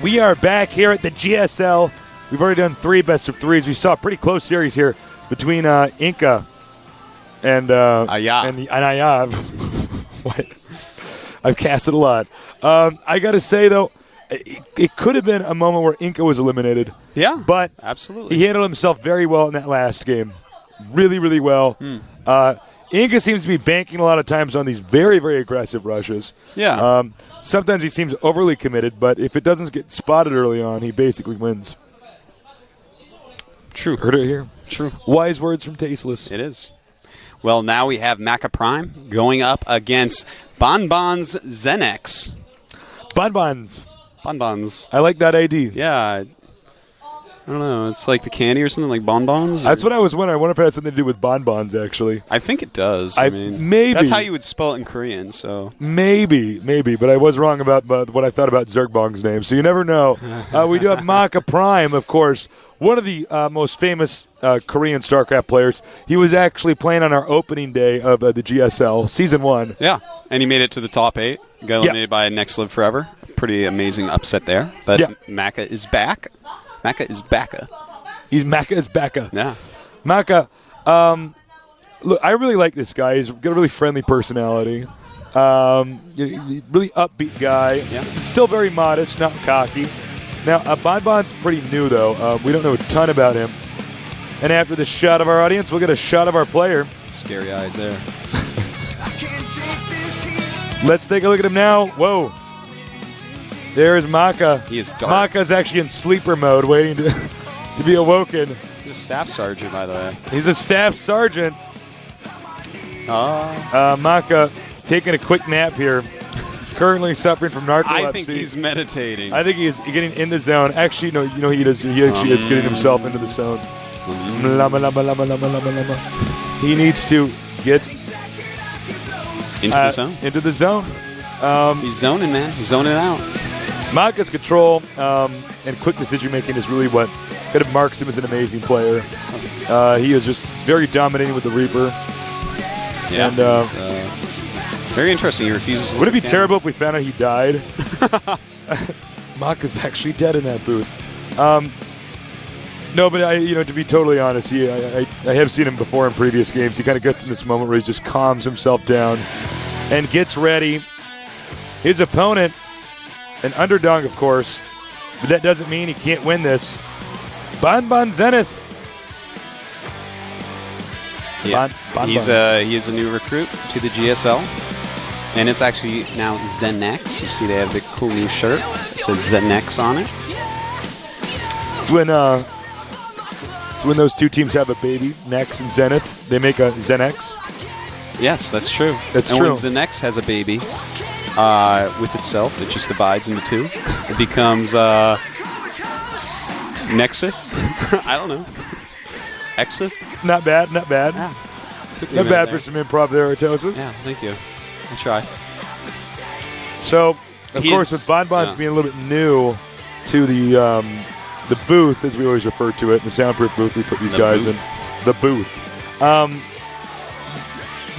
We are back here at the GSL. We've already done 3 best of 3s. We saw a pretty close series here between Inca and Aya. What? I've cast it a lot. I got to say, though, it could have been a moment where Inca was eliminated. Yeah, but absolutely. He handled himself very well in that last game. Really, really well. Inca seems to be banking a lot of times on these very, very aggressive rushes. Yeah. Sometimes he seems overly committed, but if it doesn't get spotted early on, he basically wins. True. Heard it here. True. Wise words from Tasteless. It is. Well, now we have Maka Prime going up against BanBans Zenex. BanBans. BanBans. I like that ID. Yeah. I don't know. It's like the candy or something, like bonbons? That's what I was wondering. I wonder if it has something to do with bonbons, actually. I think it does. I mean, maybe. That's how you would spell it in Korean, so. Maybe. But I was wrong about what I thought about Zergbong's name, so you never know. We do have Maka Prime, of course, one of the most famous Korean StarCraft players. He was actually playing on our opening day of the GSL, Season 1. Yeah, and he made it to the top 8. Got eliminated by Next Live Forever. Pretty amazing upset there. But Maka is back. Maka is Baka. Maka is Baka. Yeah. Maka, look, I really like this guy. He's got a really friendly personality. Really upbeat guy. Yeah. Still very modest, not cocky. Now, BanBan's pretty new, though. We don't know a ton about him. And after the shot of our audience, we'll get a shot of our player. Scary eyes there. Let's take a look at him now. Whoa. There's Maka. He is dark. Maka's actually in sleeper mode, waiting to be awoken. He's a staff sergeant, by the way. He's a staff sergeant. Oh. Maka taking a quick nap here. Currently suffering from narcolepsy. I think he's meditating. I think he's getting in the zone. Actually, no, you know he does. He actually is getting himself into the zone. He needs to get into the zone. Into the zone. He's zoning, man. He's zoning out. Maka's control and quick decision making is really what kind of marks him as an amazing player. He is just very dominating with the Reaper. Yeah. And very interesting. He refuses. Would it be terrible if we found out he died? Maka's actually dead in that booth. No, but to be totally honest, I have seen him before in previous games. He kind of gets in this moment where he just calms himself down and gets ready. His opponent, an underdog, of course, but that doesn't mean he can't win this. BanBans Zenith. Yeah. He is a new recruit to the GSL, and it's actually now Zenex. You see they have a big cool new shirt. It says Zenex on it. It's when those two teams have a baby, Nex and Zenith. They make a Zenex. Yes, that's true. That's true. When Zenex has a baby with itself, it just divides into 2. It becomes Nexith. I don't know. Exith? Not bad. Yeah. Not bad for some improv there, Artosis. Yeah, thank you. I'll try. So, of course, with BanBans being a little bit new to the booth, as we always refer to it, the soundproof booth, we put these guys in. The booth.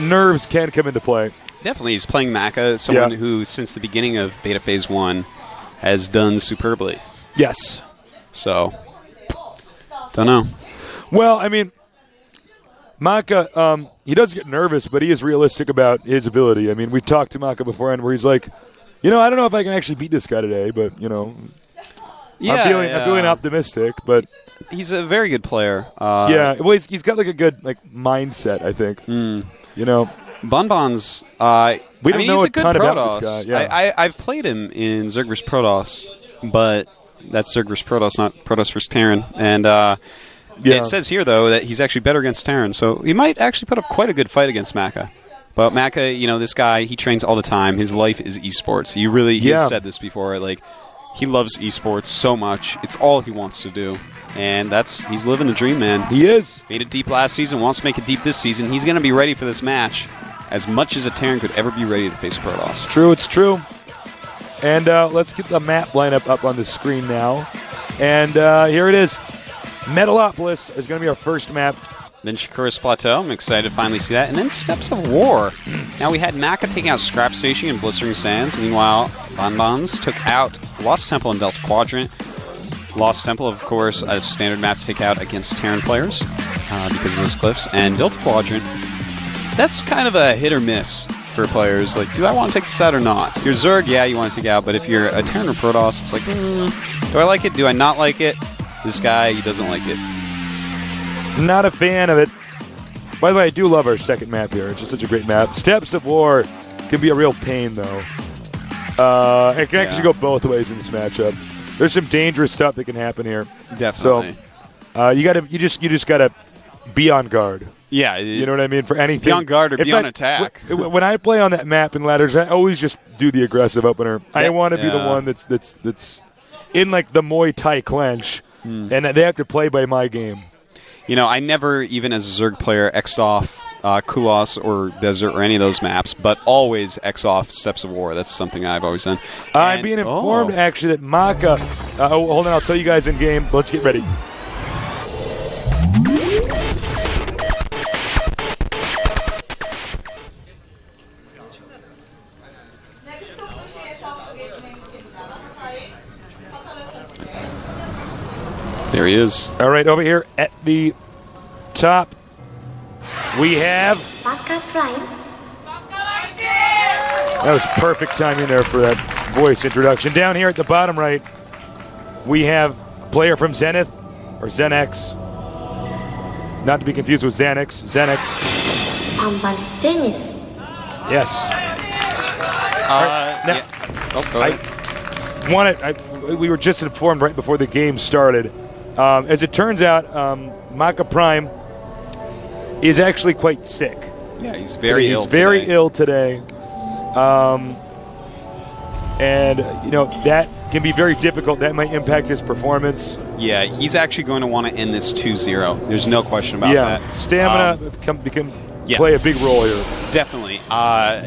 Nerves can come into play. Definitely. He's playing Maka, someone who, since the beginning of Beta Phase 1, has done superbly. Yes. So, don't know. Well, I mean, Maka, he does get nervous, but he is realistic about his ability. I mean, we've talked to Maka beforehand where he's like, I don't know if I can actually beat this guy today, but, I'm feeling optimistic, but he's a very good player. Well, he's got like a good mindset, I think. BanBans, we don't know he's a a good ton Protoss. about this guy. Yeah. I've played him in Zerg vs. Protoss, but that's Zerg vs. Protoss, not Protoss vs. Terran. And it says here, though, that he's actually better against Terran, so he might actually put up quite a good fight against Maka. But Maka, this guy, he trains all the time. His life is esports. He has said this before, like, he loves esports so much. It's all he wants to do. And he's living the dream, man. He is. Made it deep last season, wants to make it deep this season. He's going to be ready for this match as much as a Terran could ever be ready to face a Protoss. It's true. And let's get the map lineup up on the screen now. And here it is. Metalopolis is going to be our first map. Then Shakura's Plateau. I'm excited to finally see that. And then Steps of War. Now we had Maka taking out Scrap Station and Blistering Sands. Meanwhile, BanBans took out Lost Temple and Delta Quadrant. Lost Temple, of course, a standard map to take out against Terran players because of those cliffs. And Delta Quadrant, that's kind of a hit or miss for players. Like, do I want to take this out or not? If you're Zerg, yeah, you want to take it out. But if you're a Terran or Protoss, it's like, do I like it? Do I not like it? This guy, he doesn't like it. Not a fan of it. By the way, I do love our second map here. It's just such a great map. Steps of War can be a real pain, though. It can actually go both ways in this matchup. There's some dangerous stuff that can happen here. Definitely. So you just gotta be on guard. Yeah, you know what I mean. For anything, be on guard or be on attack. When I play on that map in ladders, I always just do the aggressive opener. I want to be the one that's in like the Muay Thai clench, and they have to play by my game. You know, I never, even as a Zerg player, X'd off Kulos or Desert or any of those maps, but always X off Steps of War. That's something I've always done. I'm being informed, actually, that Maka... hold on, I'll tell you guys in game. Let's get ready. There he is. All right, over here at the top, we have... Maka Prime. That was perfect timing there for that voice introduction. Down here at the bottom right, we have a player from Zenith, or Zenex. Not to be confused with Xanax. Zenex. BanBans Genius. Yes. Yeah. Oh, go ahead. We were just informed right before the game started. As it turns out, Maka Prime is actually quite sick. Yeah, he's very ill. He's very ill today. And, you know, that can be very difficult. That might impact his performance. Yeah, he's actually going to want to end this 2-0. There's no question about that. Stamina can play a big role here. Definitely.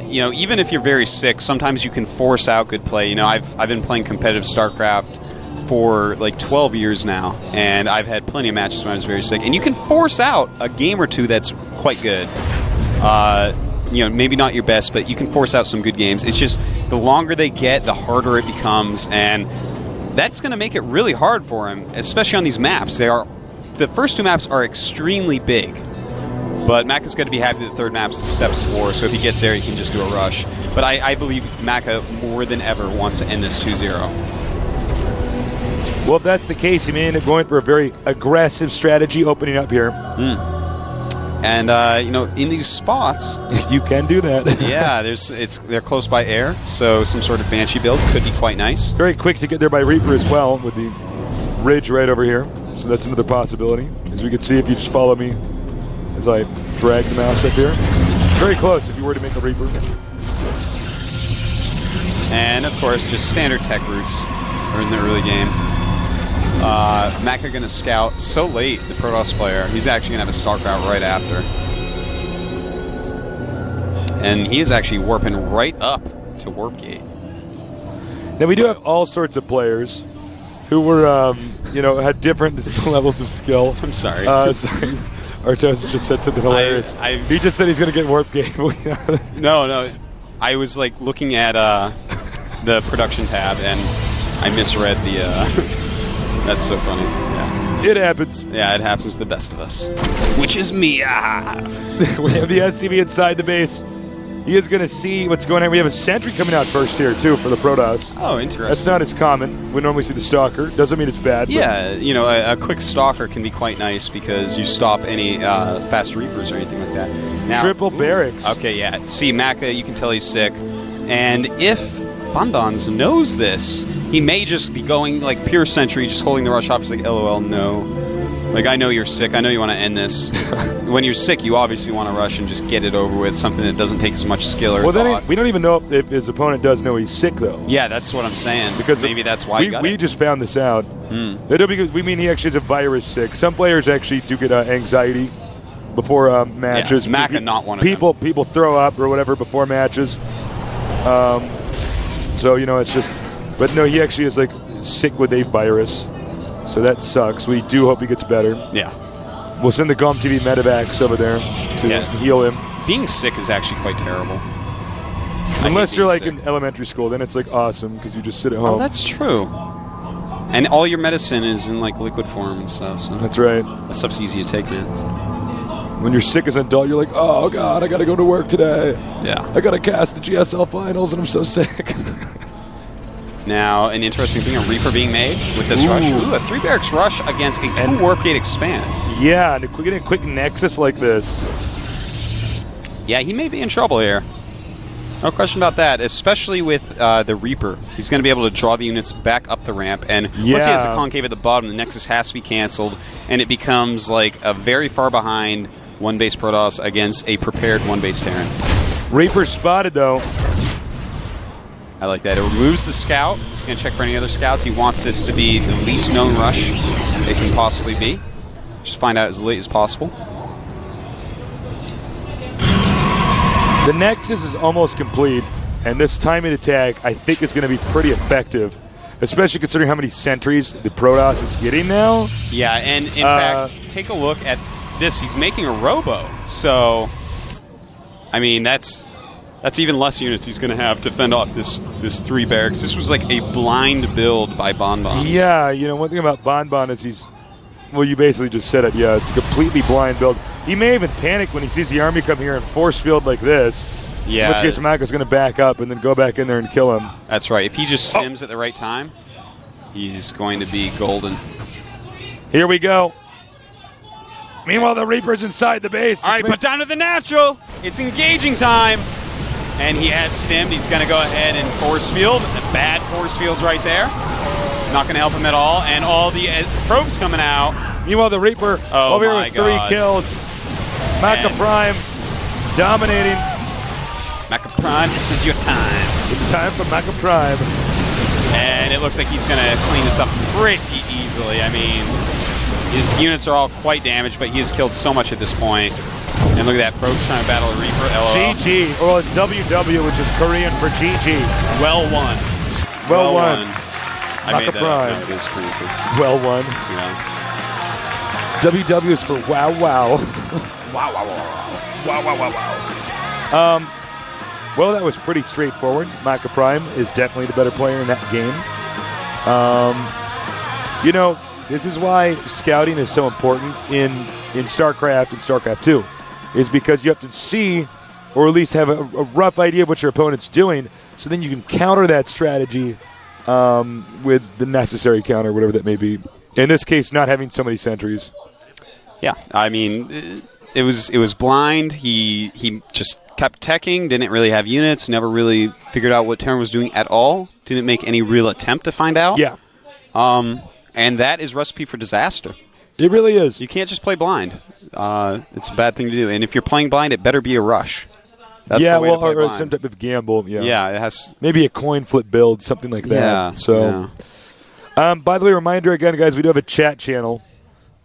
You know, even if you're very sick, sometimes you can force out good play. You know, I've been playing competitive StarCraft for like 12 years now, and I've had plenty of matches when I was very sick. And you can force out a game or two that's quite good. You know, maybe not your best, but you can force out some good games. It's just the longer they get, the harder it becomes, and that's going to make it really hard for him, especially on these maps. The first two maps are extremely big, but Maka's got to be happy the third map's the Steps of War, so if he gets there, he can just do a rush. But I believe Maka more than ever wants to end this 2-0. Well, if that's the case, he may end up going for a very aggressive strategy opening up here. And, you know, in these spots... you can do that. Yeah, they're close by air, so some sort of Banshee build could be quite nice. Very quick to get there by Reaper as well, with the ridge right over here. So that's another possibility. As we can see, if you just follow me as I drag the mouse up here. Very close if you were to make a Reaper. And, of course, just standard tech routes are in the early game. Maka going to scout so late, the Protoss player. He's actually going to have a StarCraft right after. And he is actually warping right up to Warp Gate. Now, we do have all sorts of players who were, you know, had different levels of skill. I'm sorry. Sorry. Artos just said something hilarious. He just said he's going to get Warp Gate. No. I was, like, looking at the production tab, and I misread the... That's so funny. Yeah. It happens. Yeah, it happens to the best of us. Which is me. We have the SCV inside the base. He is going to see what's going on. We have a sentry coming out first here, too, for the Protoss. Oh, interesting. That's not as common. We normally see the Stalker. Doesn't mean it's bad. Yeah, you know, a quick Stalker can be quite nice because you stop any fast Reapers or anything like that. Now, triple barracks. Okay, yeah. See, Maka, you can tell he's sick. And if BanBans knows this, he may just be going like pure sentry, just holding the rush off. He's like, LOL, no. Like, I know you're sick. I know you want to end this. When you're sick, you obviously want to rush and just get it over with, something that doesn't take as much skill or thought. Then we don't even know if his opponent does know he's sick, though. Yeah, that's what I'm saying. Because maybe that's why we just found this out. We mean he actually is a virus sick. Some players actually do get anxiety before matches. Yeah, Maka not one of them. People throw up or whatever before matches. So, you know, it's just... But no, he actually is, like, sick with a virus. So that sucks. We do hope he gets better. Yeah. We'll send the GOM TV medevacs over there to heal him. Being sick is actually quite terrible. Unless you're like in elementary school, then it's like awesome because you just sit at home. Oh, that's true. And all your medicine is in like liquid form and stuff. So that's right. That stuff's easy to take, man. When you're sick as an adult, you're like, oh God, I got to go to work today. Yeah. I got to cast the GSL finals, and I'm so sick. Now, an interesting thing, a Reaper being made with this rush. Ooh, a 3 barracks rush against a 2 warp gate expand. Yeah, and getting a quick nexus like this. Yeah, he may be in trouble here. No question about that, especially with the Reaper. He's going to be able to draw the units back up the ramp, and once he has the concave at the bottom, the Nexus has to be canceled, and it becomes like a very far behind 1-base Protoss against a prepared 1-base Terran. Reaper spotted, though. I like that. It removes the scout. He's going to check for any other scouts. He wants this to be the least known rush it can possibly be. Just find out as late as possible. The Nexus is almost complete, and this timing attack I think is going to be pretty effective, especially considering how many sentries the Protoss is getting now. Yeah, and in fact, take a look at this. He's making a robo, so I mean that's even less units he's going to have to fend off this 3 barracks. This was like a blind build by BanBans. Yeah, you know, one thing about BanBans is well, you basically just said it. Yeah, it's a completely blind build. He may even panic when he sees the army come here and force field like this. Yeah. In which case, Maka's going to back up and then go back in there and kill him. That's right. If he just stims at the right time, he's going to be golden. Here we go. Meanwhile, the Reaper's inside the base. All right, put down to the natural. It's engaging time. And he has stimmed. He's going to go ahead and force field. The bad force field's right there. Not going to help him at all. And all the probes coming out. Meanwhile, the Reaper over here with 3 kills. Maka Prime dominating. Maka Prime, this is your time. It's time for Maka Prime. And it looks like he's going to clean this up pretty easily. I mean, his units are all quite damaged, but he has killed so much at this point. And look at that, probes trying to battle a Reaper. LOL. GG, or WW, which is Korean for GG. Well won. Well won. I made that Prime. up. No, it is Korean for well won. Yeah. WW is for wow wow. Wow, wow, wow, wow, wow, wow, wow. Well, that was pretty straightforward. Maka Prime is definitely the better player in that game. You know, this is why scouting is so important in StarCraft and StarCraft 2, is because you have to see, or at least have a rough idea of what your opponent's doing, so then you can counter that strategy with the necessary counter, whatever that may be. In this case, not having so many sentries. Yeah, I mean, it was blind. He just kept teching, didn't really have units, never really figured out what Terran was doing at all, didn't make any real attempt to find out. Yeah. And that is recipe for disaster. It really is. You can't just play blind. It's a bad thing to do. And if you're playing blind, it better be a rush. That's yeah, the way well, to play or blind. some type of gamble. Yeah. Yeah, it has. Maybe a coin flip build, something like that. Yeah. So, by the way, reminder again, guys, we do have a chat channel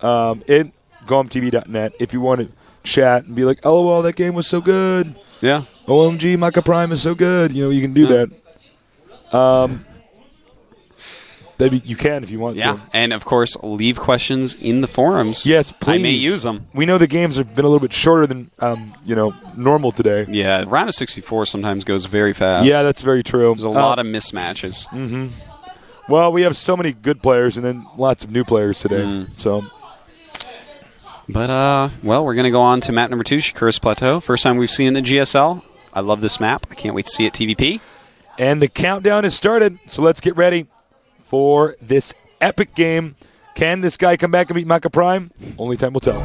at gomtv.net. If you want to chat and be like, "LOL, that game was so good." Yeah. OMG, Maka Prime is so good. You know, you can do that. You can if you want to. Yeah, and of course, leave questions in the forums. Yes, please. I may use them. We know the games have been a little bit shorter than normal today. Yeah, round of 64 sometimes goes very fast. Yeah, that's very true. There's a lot of mismatches. Mm-hmm. Well, we have so many good players and then lots of new players today. So, but well, we're gonna go on to map number 2, Shakuras Plateau. First time we've seen in the GSL. I love this map. I can't wait to see it TVP. And the countdown has started. So let's get ready for this epic game. Can this guy come back and beat Maka Prime? Only time will tell.